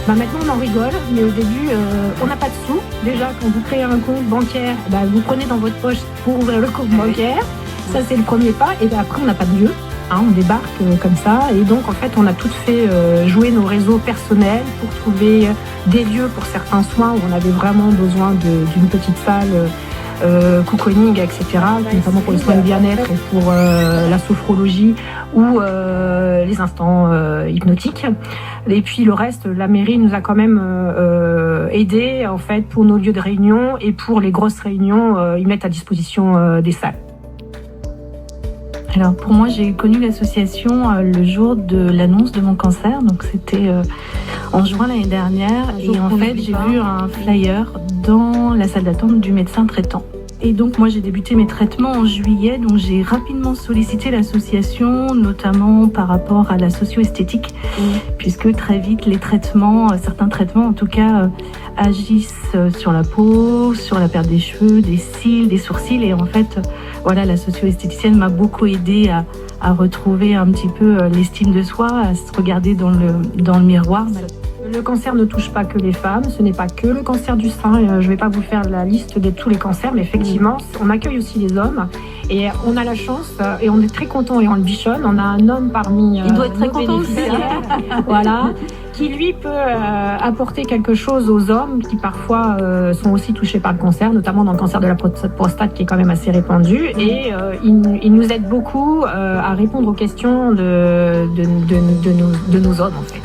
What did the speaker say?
Maintenant on en rigole, mais au début on n'a pas de sous. Déjà quand vous créez un compte bancaire, vous prenez dans votre poche pour ouvrir le compte bancaire. Ça c'est le premier pas, et après on n'a pas de lieu. On débarque comme ça, et donc en fait on a tout fait jouer nos réseaux personnels pour trouver des lieux pour certains soins où on avait vraiment besoin d'une petite salle cocooning, etc., notamment pour les soins de bien-être et pour la sophrologie ou les instants hypnotiques. Et puis le reste, la mairie nous a quand même aidé en fait pour nos lieux de réunion, et pour les grosses réunions, ils mettent à disposition des salles. Alors pour moi, j'ai connu l'association le jour de l'annonce de mon cancer, donc c'était en juin l'année dernière, et en fait j'ai vu un flyer dans la salle d'attente du médecin traitant. Et donc moi j'ai débuté mes traitements en juillet, donc j'ai rapidement sollicité l'association, notamment par rapport à la socio-esthétique, puisque très vite les traitements, certains traitements en tout cas, agissent sur la peau, sur la perte des cheveux, des cils, des sourcils, et en fait voilà, la socio-esthéticienne m'a beaucoup aidée à retrouver un petit peu l'estime de soi, à se regarder dans le miroir. Le cancer ne touche pas que les femmes, ce n'est pas que le cancer du sein. Je ne vais pas vous faire la liste de tous les cancers, mais effectivement, on accueille aussi les hommes. Et on a la chance, et on est très content, et on le bichonne. On a un homme parmi Il doit être très nos content aussi. bénéficiaires, voilà, qui lui peut apporter quelque chose aux hommes qui parfois sont aussi touchés par le cancer, notamment dans le cancer de la prostate qui est quand même assez répandu. Et il nous aide beaucoup à répondre aux questions de nos hommes en fait.